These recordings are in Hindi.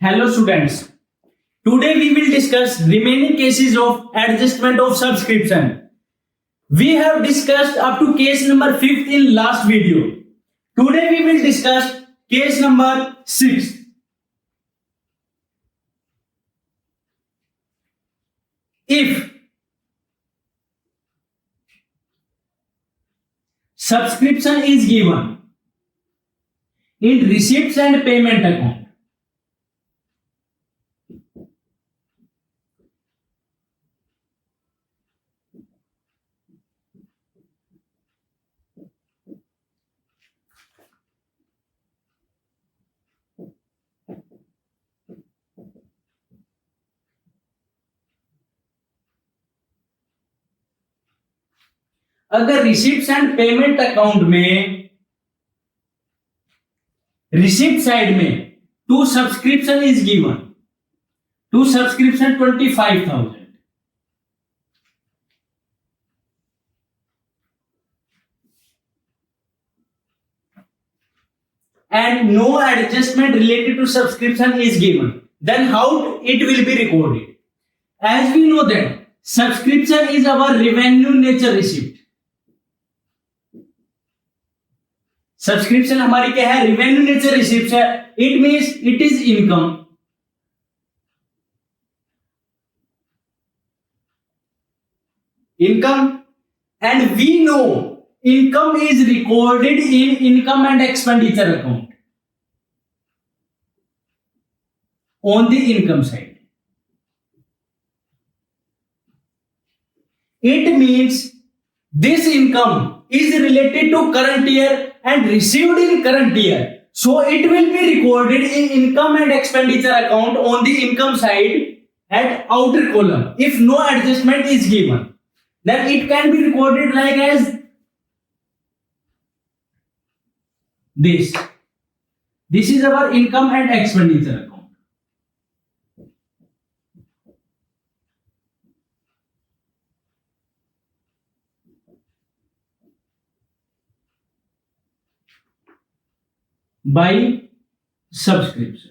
Hello students. Today we will discuss remaining cases of adjustment of subscription. We have discussed up to case number 5th in last video. Today we will discuss case number 6. If subscription is given in receipts and payment account, अगर रिसिप्ट्स एंड पेमेंट अकाउंट में रिसिप्ट साइड में to subscription is given, to subscription 25,000 and no adjustment related to subscription is given, then how it will be recorded? As we know that subscription is our revenue nature receipt. Subscription हमारी क्या है? रिवेन्यू नेचर रिसिप्ट है. It means it is income. Income and we know income is recorded in income and expenditure account on the income side. It means this income is related to current year and received in current year. So it will be recorded in income and expenditure account on the income side at outer column. If no adjustment is given, then it can be recorded like as this. This is our income and expenditure account. By subscription.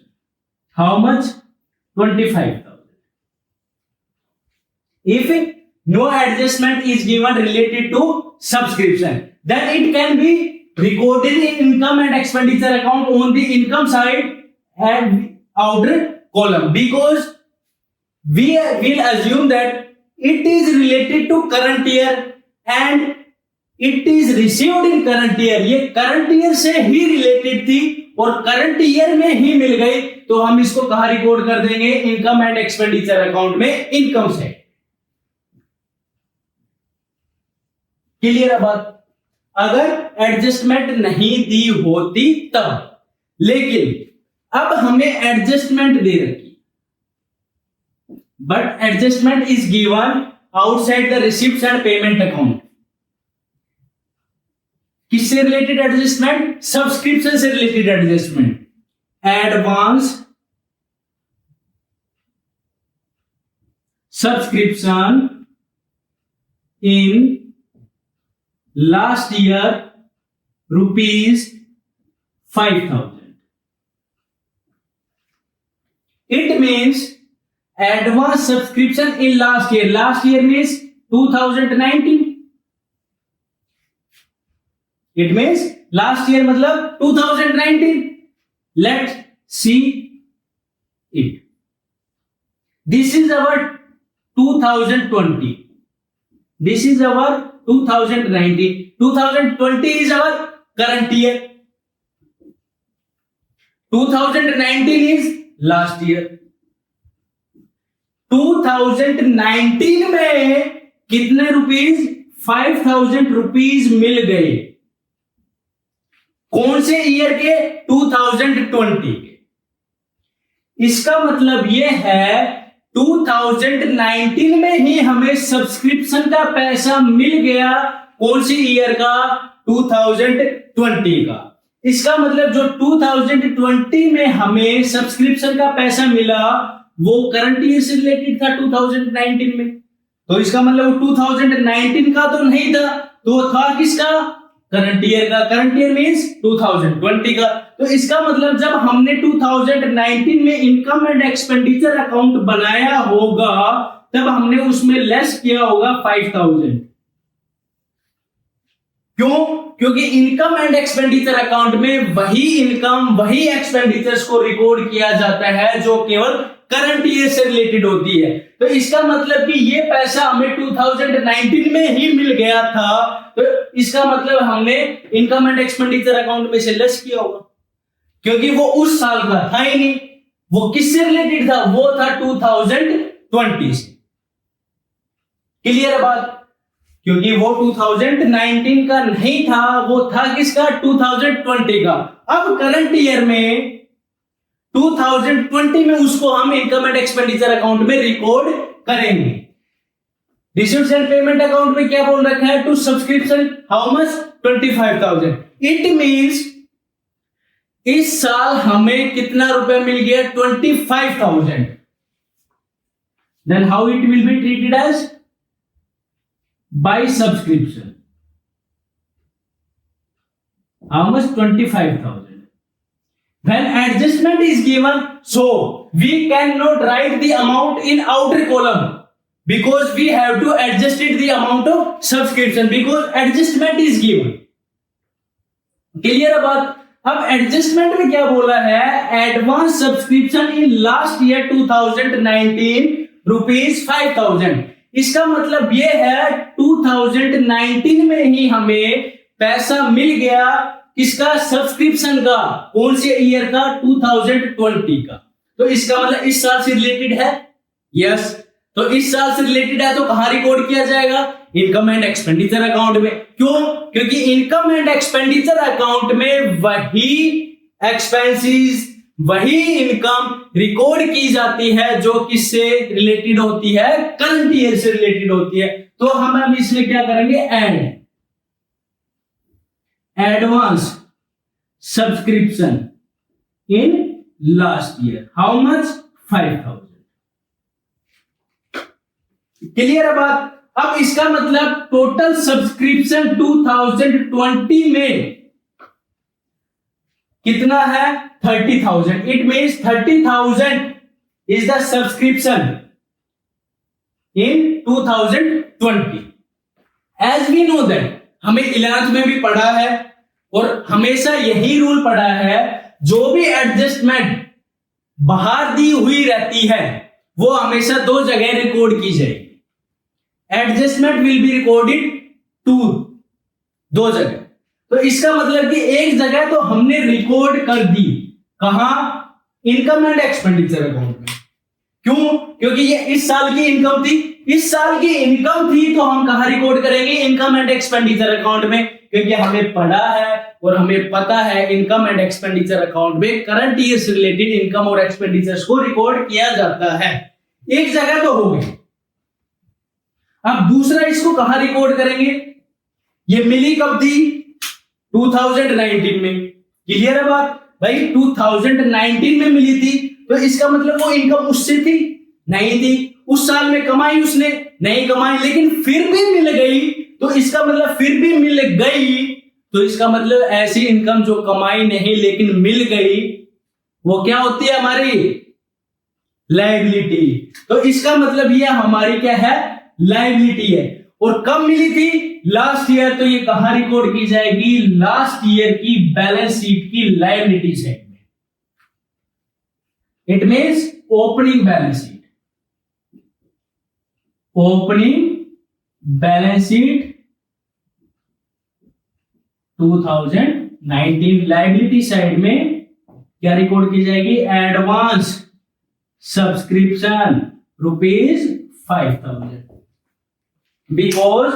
How much? 25,000. If no adjustment is given related to subscription, then it can be recorded in income and expenditure account on the income side and outer column, because we will assume that it is related to current year and it is received in current year. ये करंट ईयर से ही रिलेटेड थी और करंट ईयर में ही मिल गई, तो हम इसको कहां रिकॉर्ड कर देंगे? इनकम एंड एक्सपेंडिचर अकाउंट में, इनकम से. क्लियर है बात? अगर एडजस्टमेंट नहीं दी होती तब. लेकिन अब हमें एडजस्टमेंट दे रखी, but adjustment is given outside the receipts and payment account. किससे रिलेटेड एडजस्टमेंट? सब्सक्रिप्शन से related adjustment. Advance subscription in last year ₹5,000. It means advance subscription in last year. Last year means 2019. It means last year मतलब 2019. Let's see it. This is our 2020. This is our 2019. 2020 is our current year. 2019 is last year. 2019 में कितने रुपीज? 5,000 रुपीज मिल गए. कौन से ईयर के? 2020 के. इसका मतलब यह है 2019 में ही हमें सब्सक्रिप्शन का पैसा मिल गया. कौन सी ईयर का? 2020 का. इसका मतलब जो 2020 में हमें सब्सक्रिप्शन का पैसा मिला वो करंट ईयर से रिलेटेड था 2019 में. तो इसका मतलब 2019 का तो नहीं था, तो था किसका? करंट ईयर का, करंट ईयर मींस 2020 का। तो इसका मतलब जब हमने 2019 में इनकम एंड एक्सपेंडिचर अकाउंट बनाया होगा तब हमने उसमें लेस किया होगा 5000। क्यों? क्योंकि इनकम एंड एक्सपेंडिचर अकाउंट में वही इनकम वही एक्सपेंडिचर्स को रिकॉर्ड किया जाता है जो केवल करंट ईयर से रिलेटेड होती है। तो इसका मतलब कि ये पैसा हमें 2019 में ही मिल गया था, तो इसका मतलब हमने इनकम एंड एक्सपेंडिचर अकाउंट में से लेस किया होगा, क्योंकि वो उस साल का था ही नहीं। वो किससे रिलेटेड था? वो था 2020 से। क्लियर बात? क्योंकि वो 2019 का नहीं था, वो था किसका? 2020 का। अब करंट ईयर में 2020 में उसको हम इनकम एंड एक्सपेंडिचर अकाउंट में रिकॉर्ड करेंगे। रिसीव्स एंड पेमेंट अकाउंट में क्या बोल रखा है? To subscription how much? 25,000। It means इस साल हमें कितना रुपए मिल गया? 25,000। Then how it will be treated as? By subscription. How much? 25,000. When adjustment is given, so we cannot write the amount in outer column because we have to adjust it the amount of subscription because adjustment is given. Clear बात? अब एडजस्टमेंट में क्या बोला है? Advance subscription in last year 2019 rupees 5,000। इसका मतलब ये है 2019 में ही हमें पैसा मिल गया किसका? सब्सक्रिप्शन का। कौन से ईयर का? 2020 का। तो इसका मतलब इस साल से रिलेटेड है। यस, तो इस साल से रिलेटेड है तो कहां रिकॉर्ड किया जाएगा? इनकम एंड एक्सपेंडिचर अकाउंट में। क्यों? क्योंकि इनकम एंड एक्सपेंडिचर अकाउंट में वही एक्सपेंसेस वही इनकम रिकॉर्ड की जाती है जो किससे रिलेटेड होती है? करंट ईयर से रिलेटेड होती है। तो हम अब इसमें क्या करेंगे? Add advance subscription in last year how much? 5,000। Clear है बात? अब इसका मतलब टोटल सब्सक्रिप्शन 2020 में कितना है? 30,000। It means 30,000 is the subscription in 2020। As we know that, हमें 11th में भी पढ़ा है और हमेशा यही रूल पढ़ा है, जो भी एडजस्टमेंट बाहर दी हुई रहती है वो हमेशा दो जगह रिकॉर्ड की जाएगी। Adjustment will be recorded two, दो जगह। तो इसका मतलब कि एक जगह तो हमने रिकॉर्ड कर दी, कहां? इनकम एंड एक्सपेंडिचर अकाउंट में। क्यों? क्योंकि ये इस साल की इनकम थी। इस साल की इनकम थी तो हम कहां रिकॉर्ड करेंगे? इनकम एंड एक्सपेंडिचर अकाउंट में, क्योंकि हमें पढ़ा है और हमें पता है इनकम एंड एक्सपेंडिचर अकाउंट में करंट ईयर से रिलेटेड इनकम और एक्सपेंडिचर्स को रिकॉर्ड किया जाता है। एक जगह तो हो गई। अब दूसरा इसको कहां रिकॉर्ड करेंगे? ये मिली कब थी? 2019 में। क्लियर है बात? भाई 2019 में मिली थी तो इसका मतलब वो इनकम उससे थी? नहीं थी। उस साल में कमाई उसने? नहीं कमाई, लेकिन फिर भी मिल गई। तो इसका मतलब फिर भी मिल गई, तो इसका मतलब ऐसी इनकम जो कमाई नहीं लेकिन मिल गई वो क्या होती है? हमारी लायबिलिटी। तो इसका मतलब ये हमारी क्या है? लायबिलिटी है। और कब मिली थी? Last year. तो ये कहां रिकॉर्ड की जाएगी? लास्ट ईयर की बैलेंस शीट की लायबिलिटी साइड में। It means opening balance sheet. Opening balance sheet 2019 liability side में क्या रिकॉर्ड की जाएगी? Advance subscription rupees 5,000। बिकॉज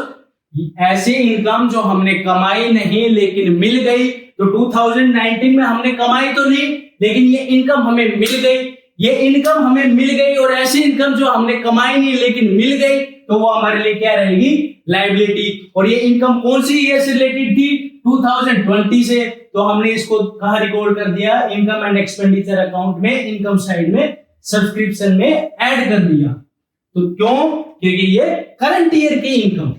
ऐसी इनकम जो हमने कमाई नहीं लेकिन मिल गई, तो 2019 में हमने कमाई तो नहीं लेकिन ये इनकम हमें मिल गई। ये इनकम हमें मिल गई और ऐसी इनकम जो हमने कमाई नहीं लेकिन मिल गई, तो वो हमारे लिए क्या रहेगी? लायबिलिटी। और ये इनकम कौन सी ईयर से रिलेटेड थी? 2020 से। तो हमने इसको कहां रिकॉर्ड कर दिया? इनकम एंड एक्सपेंडिचर अकाउंट में, इनकम साइड में, सब्सक्रिप्शन में ऐड कर दिया। तो क्यों? क्योंकि ये करंट ईयर की इनकम।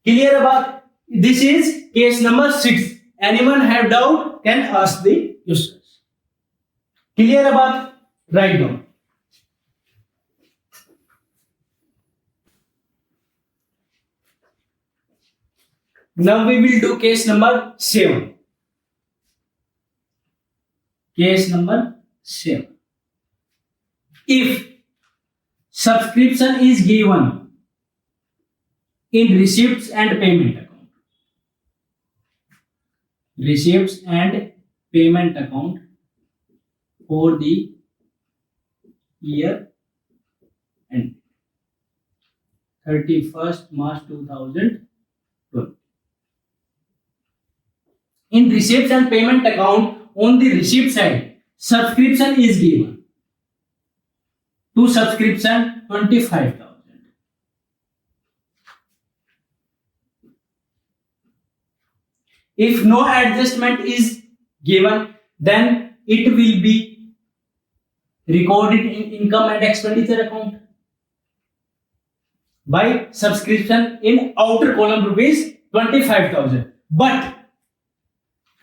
क्लियर है बात? This is case number 6. Anyone have doubt can ask the questions. Clear है बात? Write down. Now we will do case number 7. Case number 7. If subscription is given in receipts and payment account, receipts and payment account for the year end 31st March 2020. In receipts and payment account, on the receipt side, subscription is given. To subscription 25,000. If no adjustment is given, then it will be recorded in income and expenditure account by subscription in outer column rupees 25,000. But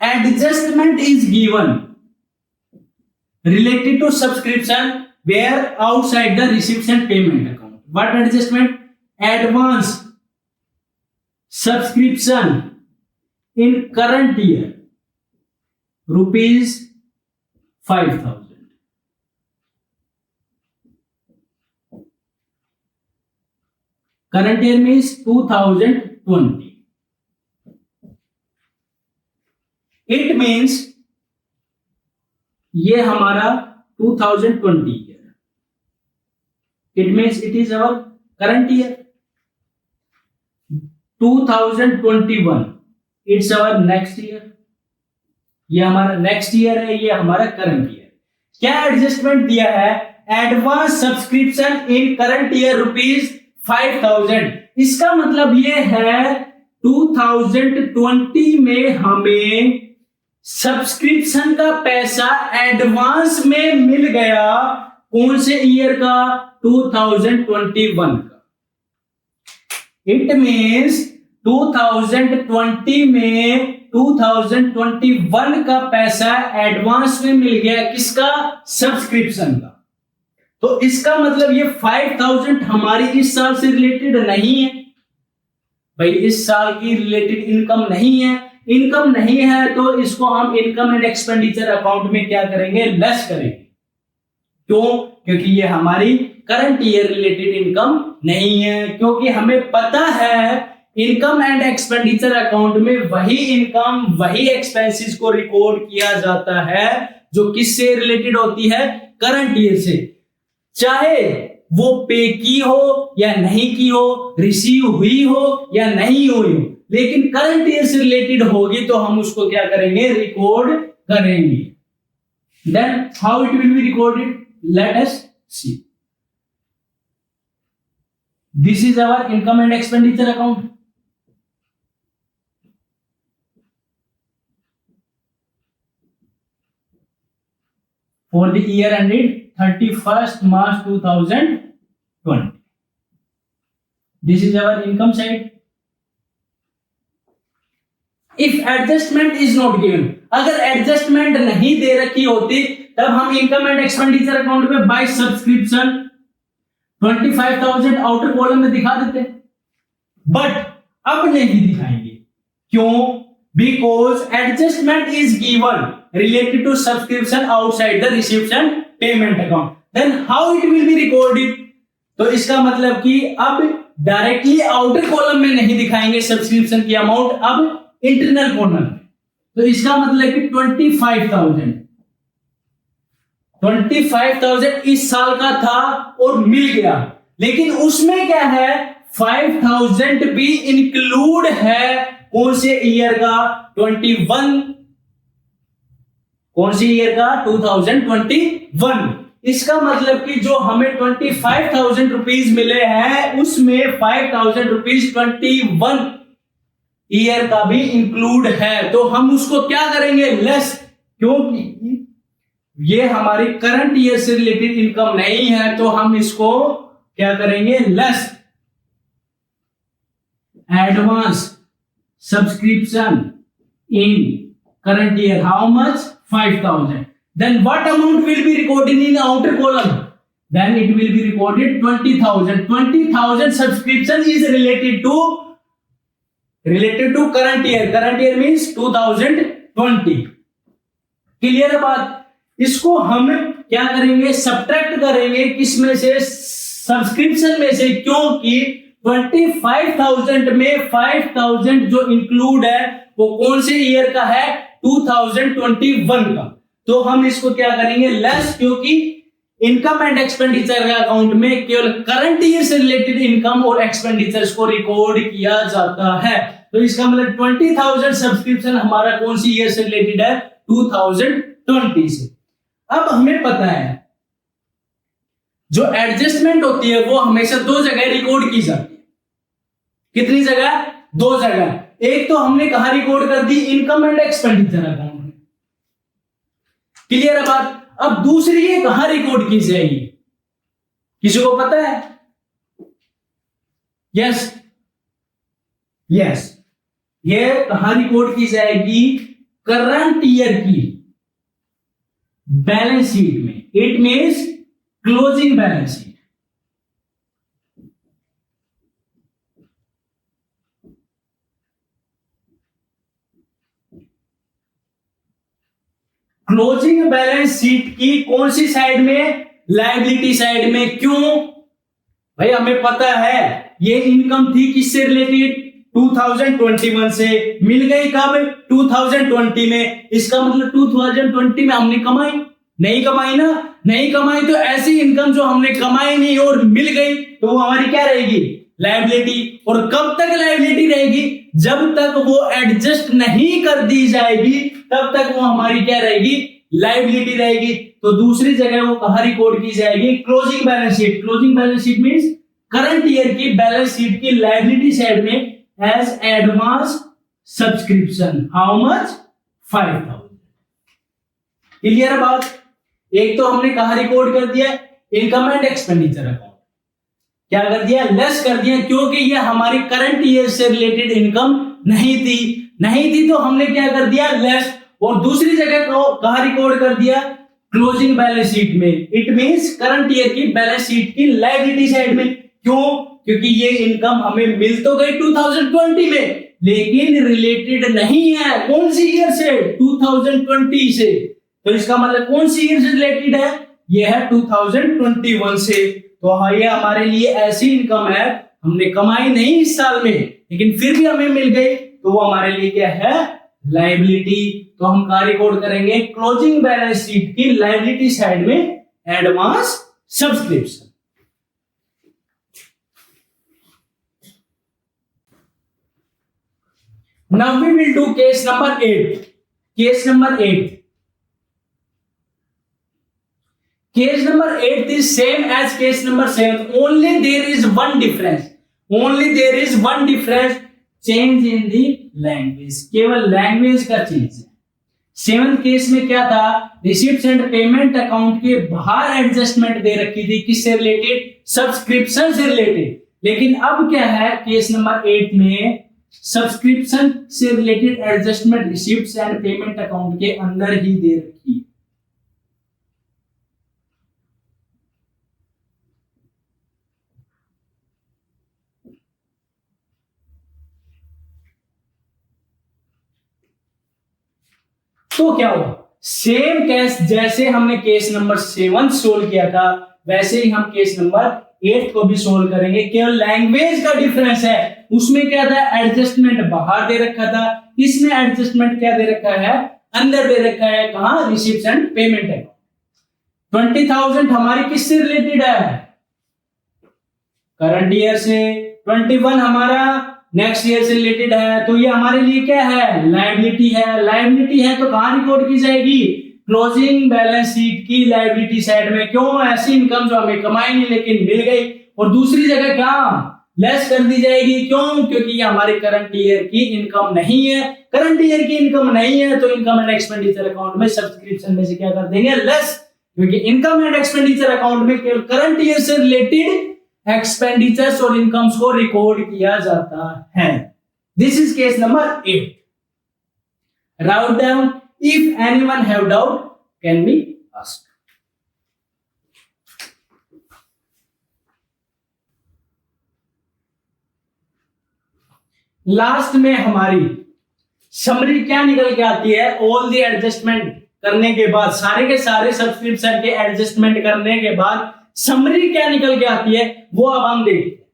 adjustment is given related to subscription where outside the receipts and payment account. What adjustment? Advance subscription in current year rupees 5,000. Current year means 2020. It means ये हमारा 2020 year. It means it is our current year. 2021 it's our next year. ये हमारा नेक्स्ट ईयर है, ये हमारा करंट ईयर. क्या एडजस्टमेंट दिया है? एडवांस सब्सक्रिप्शन इन करंट ईयर रुपीज 5,000. इसका मतलब ये है 2020 में हमें सब्सक्रिप्शन का पैसा एडवांस में मिल गया. कौन से ईयर का? 2021 का. इट मीन्स 2020 में 2021 का पैसा एडवांस में मिल गया. किसका? सब्सक्रिप्शन का. तो इसका मतलब ये 5,000 हमारी इस साल से रिलेटेड नहीं है भाई. इस साल की रिलेटेड इनकम नहीं है. इनकम नहीं है तो इसको हम इनकम एंड एक्सपेंडिचर अकाउंट में क्या करेंगे? लेस करेंगे. क्यों? क्योंकि ये हमारी करंट ईयर रिलेटेड इनकम नहीं है. क्योंकि हमें पता है इनकम एंड एक्सपेंडिचर अकाउंट में वही इनकम वही एक्सपेंसेस को रिकॉर्ड किया जाता है जो किससे रिलेटेड होती है? करंट ईयर से. चाहे वो पे की हो या नहीं की हो, रिसीव हुई हो या नहीं हुई हो, लेकिन करंट ईयर से रिलेटेड होगी तो हम उसको क्या करेंगे? रिकॉर्ड करेंगे. Then how it will be recorded? Let us see. This is our income and expenditure account. For the year ended 31st March 2020. This is our income side. If adjustment is not given, अगर adjustment नहीं दे रखी होती तब हम income and expenditure account में by subscription 25,000 आउटर कॉलम में दिखा देते. बट अब नहीं दिखाएंगे. क्यों? Because adjustment is given related to subscription outside the receipts and payment account. Then how it will be recorded? तो इसका मतलब कि अब डायरेक्टली आउटर कॉलम में नहीं दिखाएंगे सब्सक्रिप्शन की अमाउंट, अब इंटरनल कॉलम में. तो इसका मतलब कि 25,000 इस साल का था और मिल गया. लेकिन उसमें क्या है? 5,000 भी इंक्लूड है. कौन से ईयर का? 21. कौन से ईयर का? 2021. इसका मतलब कि जो हमें 25,000 रुपीज मिले हैं उसमें 5,000 रुपीज 21 ईयर का भी इंक्लूड है. तो हम उसको क्या करेंगे? लेस. क्योंकि ये हमारी करंट ईयर से रिलेटेड इनकम नहीं है तो हम इसको क्या करेंगे? Less. Advance subscription in current year, how much? 5,000. Then what amount will be recorded in outer column? Then it will be recorded 20,000. 20,000 subscription is related to current year. Current year means 2020. Clear है बात? इसको हम क्या करेंगे? सब्ट्रैक्ट करेंगे किसमें से? सब्सक्रिप्शन में से, क्योंकि 25,000 में 5,000 जो इंक्लूड है वो कौन से ईयर का है? 2021 का। तो हम इसको क्या करेंगे? लेस, क्योंकि इनकम एंड एक्सपेंडिचर अकाउंट में केवल करंट ईयर से रिलेटेड इनकम और एक्सपेंडिचर्स को रिकॉर्ड किया जाता है। तो इसका मतलब 20,000 सब्सक्रिप्शन हमारा कौन सी ईयर से रिलेटेड है? 2020 से। अब हमें पता है जो एडजस्टमेंट होती है वो हमेशा दो जगह रिकॉर्ड की जाती है। कितनी जगह? दो जगह। एक तो हमने कहा रिकॉर्ड कर दी? इनकम एंड एक्सपेंडिचर अकाउंट में। क्लियर है बात? अब दूसरी ये कहां रिकॉर्ड की जाएगी? किसी को पता है? यस, ये कहां रिकॉर्ड की जाएगी? करंट ईयर की बैलेंस शीट में। It means closing balance sheet. Closing balance sheet की कौन सी साइड में? लायबिलिटी साइड में। क्यों भाई? हमें पता है ये इनकम थी किससे रिलेटेड? 2021 से। मिल गई कब? 2020 में। इसका मतलब 2020 में हमने कमाई नहीं? कमाई ना? नहीं कमाई तो ऐसी इनकम जो हमने कमाई नहीं और मिल गई तो वो हमारी क्या रहेगी? लायबिलिटी। और कब तक लायबिलिटी रहेगी? जब तक वो एडजस्ट नहीं कर दी जाएगी तब तक वो हमारी क्या रहेगी? लायबिलिटी रहेगी। तो दूसरी जगह वो कहां रिकॉर्ड की जाएगी? Closing balance sheet. Closing balance sheet means current year की बैलेंस शीट की लायबिलिटी साइड में as advance subscription. How much? 5,000। Clear है बात? एक तो हमने कहा रिकॉर्ड कर दिया? Income and expenditure account. क्या कर दिया? लेस कर दिया, क्योंकि ये हमारी करंट ईयर से रिलेटेड इनकम नहीं थी तो हमने क्या कर दिया? लेस। और दूसरी जगह कहां रिकॉर्ड कर दिया? क्लोजिंग बैलेंस शीट में। इट मींस करंट ईयर की बैलेंस शीट की लायबिलिटी साइड में। क्यों? क्योंकि ये इनकम हमें मिल तो गई 2020 में, लेकिन रिलेटेड नहीं है कौन सी ईयर से? 2020 से। तो इसका मतलब कौन सी ईयर से रिलेटेड है? ये है 2021 से। तो हाँ, ये हमारे लिए ऐसी इनकम है हमने कमाई नहीं इस साल में, लेकिन फिर भी हमें मिल गई, तो वो हमारे लिए क्या है? लायबिलिटी। तो हम क्या रिकॉर्ड करेंगे? क्लोजिंग बैलेंस शीट की लायबिलिटी साइड में advance subscription. Now we will do case number 8. Case number 8. Case number 8 is same as case number 7. Only there is one difference. Change in the language. केवल लैंग्वेज का चेंज है। 7th केस में क्या था? रिसिप्ट्स एंड पेमेंट अकाउंट के बाहर एडजस्टमेंट दे रखी थी। किससे रिलेटेड? सब्सक्रिप्शन से रिलेटेड। लेकिन अब क्या है? केस नंबर 8 में सब्सक्रिप्शन से related adjustment receipts and payment account के अंदर ही दे रखी है। तो क्या हुआ? सेम केस जैसे हमने केस नंबर 7 सोल्व किया था वैसे ही हम केस नंबर 8 को भी सोल्व करेंगे। केवल लैंग्वेज का डिफरेंस है। उसमें क्या था? एडजस्टमेंट बाहर दे रखा था, इसमें एडजस्टमेंट क्या दे रखा है? अंदर दे रखा है। कहां? रिसिप्ट्स एंड पेमेंट है। 20,000 हमारी किससे रिलेटेड है? करंट ईयर से। 21 हमारा नेक्स्ट ईयर से रिलेटेड है, तो ये हमारे लिए क्या है? लायबिलिटी है। लायबिलिटी है तो कहां रिकॉर्ड की जाएगी? क्लोजिंग बैलेंस शीट की लायबिलिटी साइड में। क्यों? ऐसी इनकम जो हमें कमाई नहीं लेकिन मिल गई। और दूसरी जगह क्या? लेस कर दी जाएगी। क्यों? क्योंकि ये हमारे करंट ईयर की इनकम नहीं है। करंट ईयर की इनकम नहीं है तो इनकम एंड एक्सपेंडिचर अकाउंट में सब्सक्रिप्शन में से क्या कर देंगे? लेस। क्योंकि इनकम एंड एक्सपेंडिचर अकाउंट में केवल करंट ईयर से रिलेटेड एक्सपेंडिचर्स और इनकम्स को रिकॉर्ड किया जाता है। This is case number 8. Write down. If anyone have doubt, can be asked. Last में हमारी समरी क्या निकल के आती है? ऑल दी एडजस्टमेंट करने के बाद, सारे के सारे सब्सक्रिप्शन के एडजस्टमेंट करने के बाद समरी क्या निकल के आती है वो अब हम देखते हैं।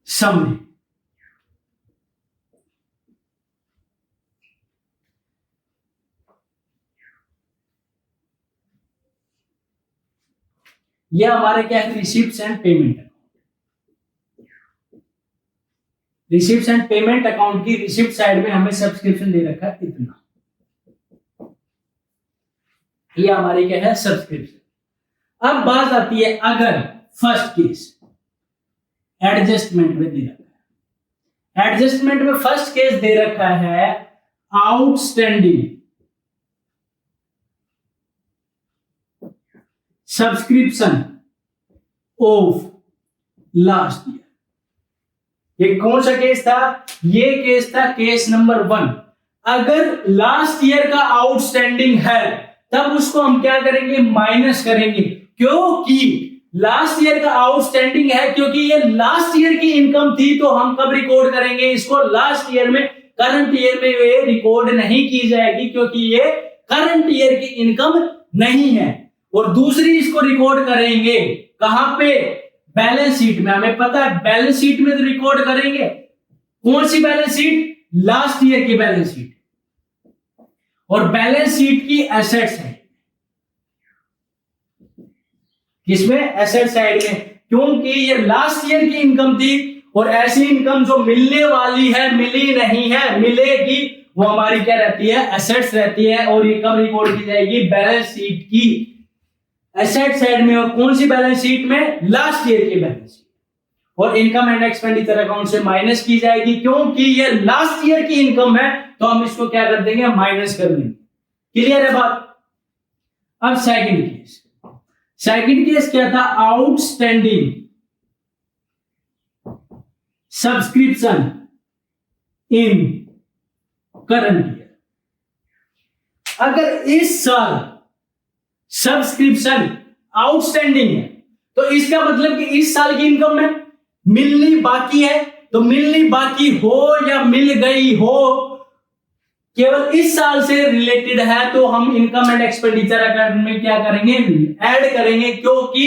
समरी, ये हमारे क्या है? Receipts and payment. Receipts and payment account की रिसीप्ट साइड में हमें सब्सक्रिप्शन दे रखा है इतना, ये हमारी क्या है? सब्सक्रिप्शन। अब बात आती है अगर फर्स्ट केस एडजस्टमेंट में दे रखा है, एडजस्टमेंट में फर्स्ट केस दे रखा है outstanding subscription of last year. ये कौन सा केस था? ये केस था केस नंबर 1। अगर लास्ट ईयर का आउटस्टैंडिंग है तब उसको हम क्या करेंगे? माइनस करेंगे। क्योंकि लास्ट ईयर का आउटस्टैंडिंग है, क्योंकि ये लास्ट ईयर की इनकम थी, तो हम कब रिकॉर्ड करेंगे इसको? लास्ट ईयर में। करंट ईयर में ये रिकॉर्ड नहीं की जाएगी क्योंकि ये करंट ईयर की इनकम नहीं है। और दूसरी इसको रिकॉर्ड करेंगे कहां पे? बैलेंस शीट में। हमें पता है बैलेंस शीट में तो रिकॉर्ड करेंगे। कौन सी बैलेंस शीट? लास्ट ईयर की बैलेंस शीट। और बैलेंस शीट की एसेट साइड, किसमें? एसेट साइड में। क्योंकि ये लास्ट ईयर की इनकम थी और ऐसी इनकम जो मिलने वाली है, मिली नहीं है, मिलेगी, वो हमारी क्या रहती है? एसेट्स रहती है। और ये कब रिकॉर्ड की जाएगी? बैलेंस शीट की एसेट साइड में। और कौन सी बैलेंस शीट में? लास्ट ईयर की बैलेंस शीट। और इनकम एंड एक्सपेंडिचर अकाउंट से माइनस की जाएगी, क्योंकि ये लास्ट ईयर की इनकम है, तो हम इसको क्या कर देंगे? माइनस कर देंगे। क्लियर है बात? अब सेकंड केस, सेकंड केस क्या था? Outstanding subscription in current year. अगर इस साल सब्सक्रिप्शन आउटस्टैंडिंग है तो इसका मतलब कि इस साल की इनकम में मिलनी बाकी है, तो मिलनी बाकी हो या मिल गई हो, केवल इस साल से रिलेटेड है, तो हम इनकम एंड एक्सपेंडिचर अकाउंट में क्या करेंगे? ऐड करेंगे। क्योंकि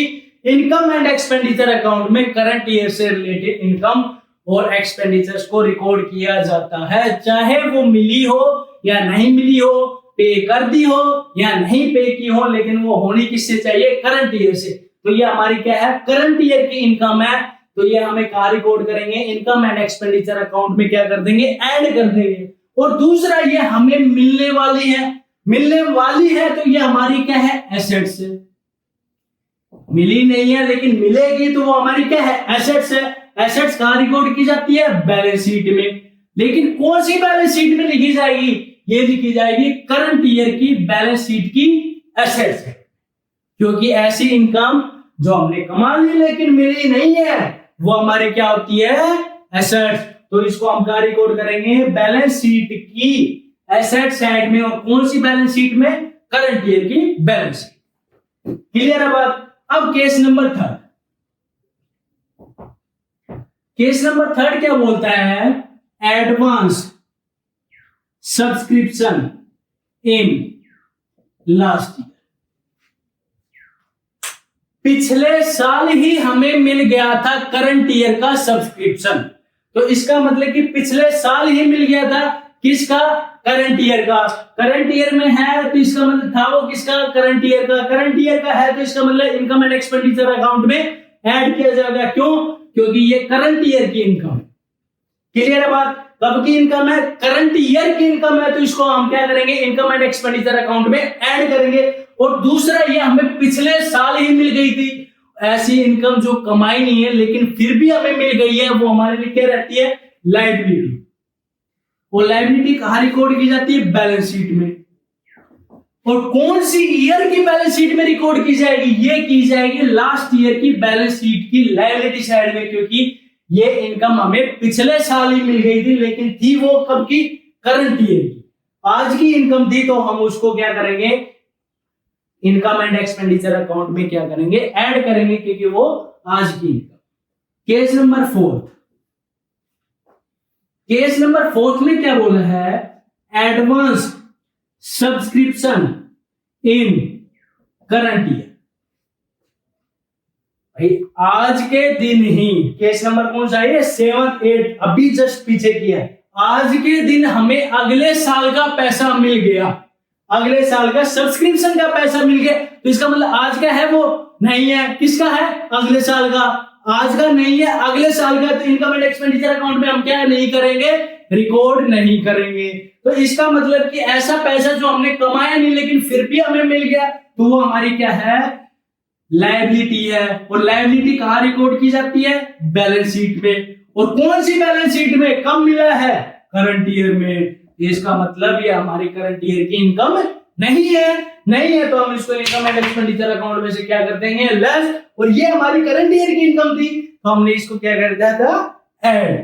इनकम एंड एक्सपेंडिचर अकाउंट में करंट ईयर से रिलेटेड इनकम और एक्सपेंडिचर्स को रिकॉर्ड किया जाता है, चाहे वो मिली हो या नहीं मिली हो, पे कर दी हो या नहीं पे की हो, लेकिन वो होनी किससे चाहिए? करंट ईयर से। तो ये हमारी क्या है? करंट ईयर की इनकम है, तो ये हमें कहां रिकॉर्ड करेंगे? इनकम एंड एक्सपेंडिचर अकाउंट में क्या कर देंगे? ऐड कर देंगे। और दूसरा, ये हमें मिलने वाली है, मिलने वाली है तो ये हमारी क्या है? एसेट्स है। मिली नहीं है लेकिन मिलेगी, तो वो हमारी क्या है? एसेट्स है। एसेट्स कहां रिकॉर्ड की जाती है? बैलेंस शीट में। लेकिन कौन सी बैलेंस शीट में लिखी जाएगी? ये लिखी जाएगी करंट ईयर की बैलेंस शीट की एसेट्स है। क्योंकि ऐसी इनकम जो हमने कमा ली लेकिन मिली नहीं है, वो हमारी क्या होती है? एसेट्स। तो इसको हम क्या रिकॉर्ड करेंगे? बैलेंस शीट की एसेट साइड में। और कौन सी बैलेंस शीट में? करंट ईयर की बैलेंस शीट। क्लियर है बात? अब केस नंबर 3। केस नंबर 3 क्या बोलता है? Advance subscription in last year. पिछले साल ही हमें मिल गया था करंट ईयर का सब्सक्रिप्शन, तो इसका मतलब कि पिछले साल ही मिल गया था किसका? करंट ईयर का। करंट ईयर में है तो इसका मतलब था वो किसका? करंट ईयर का। करंट ईयर का है तो इसका मतलब इनकम एंड एक्सपेंडिचर अकाउंट में ऐड किया जाएगा। क्यों? क्योंकि ये करंट ईयर की इनकम है। क्लियर है बात? कब की इनकम है? करंट ईयर की इनकम है, तो इसको हम क्या करेंगे? इनकम एंड एक्सपेंडिचर अकाउंट में ऐड करेंगे। और दूसरा, ये हमें पिछले साल ही मिल गई थी, ऐसी इनकम जो कमाई नहीं है लेकिन फिर भी हमें मिल गई है, वो हमारे लिए क्या रहती है? लायबिलिटी। वो लायबिलिटी कहां रिकॉर्ड की जाती है? बैलेंस शीट में। और कौन सी ईयर की बैलेंस शीट में रिकॉर्ड की जाएगी? ये की जाएगी लास्ट ईयर की बैलेंस शीट की लायबिलिटी साइड में, क्योंकि ये इनकम हमें पिछले साल ही मिल गई थी, लेकिन थी वो कब की? करंट ईयर की। आज की इनकम थी तो हम उसको क्या करेंगे? इनकम एंड एक्सपेंडिचर अकाउंट में क्या करेंगे? ऐड करेंगे, क्योंकि वो आज की income. Case number 4, case number 4 में क्या बोला है? एडवांस सब्सक्रिप्शन इन करंट ईयर। भाई आज के दिन ही, केस नंबर कौन सा है? 7, 8, अभी जस्ट पीछे किया है। आज के दिन हमें अगले साल का पैसा मिल गया, अगले साल का सब्सक्रिप्शन का पैसा मिल गया। तो इसका मतलब आज का है वो नहीं है, किसका है? अगले साल का। आज का नहीं है, अगले साल का। तो इनकम एंड एक्सपेंडिचर अकाउंट में हम क्या नहीं करेंगे? रिकॉर्ड नहीं करेंगे। तो इसका मतलब कि ऐसा पैसा जो हमने कमाया नहीं लेकिन फिर भी हमें मिल गया, तो वो हमारी क्या है? लायबिलिटी है। और लायबिलिटी कहां रिकॉर्ड की जाती है? बैलेंस शीट में। और कौन सी बैलेंस शीट में? कब मिला है? करंट ईयर में। इसका मतलब ये हमारी करंट ईयर की इनकम नहीं है। नहीं है तो हम इसको इनकम एंड एक्सपेंडिचर अकाउंट में से क्या कर देंगे? लेस। और ये हमारी करंट ईयर की इनकम थी तो हमने इसको क्या कर दिया था? ऐड।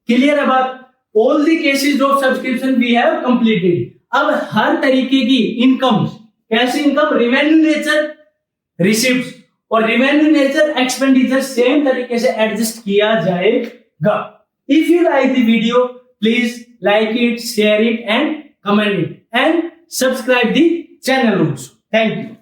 क्लियर है बात? All the cases of subscription we have completed. अब हर तरीके की इनकम, कैसी इनकम? रेवेन्यू नेचर रिसिप्ट और रेवेन्यू नेचर एक्सपेंडिचर सेम तरीके से एडजस्ट किया जाएगा। If you like the video, please like it, share it and comment it and subscribe the channel also. Thank you.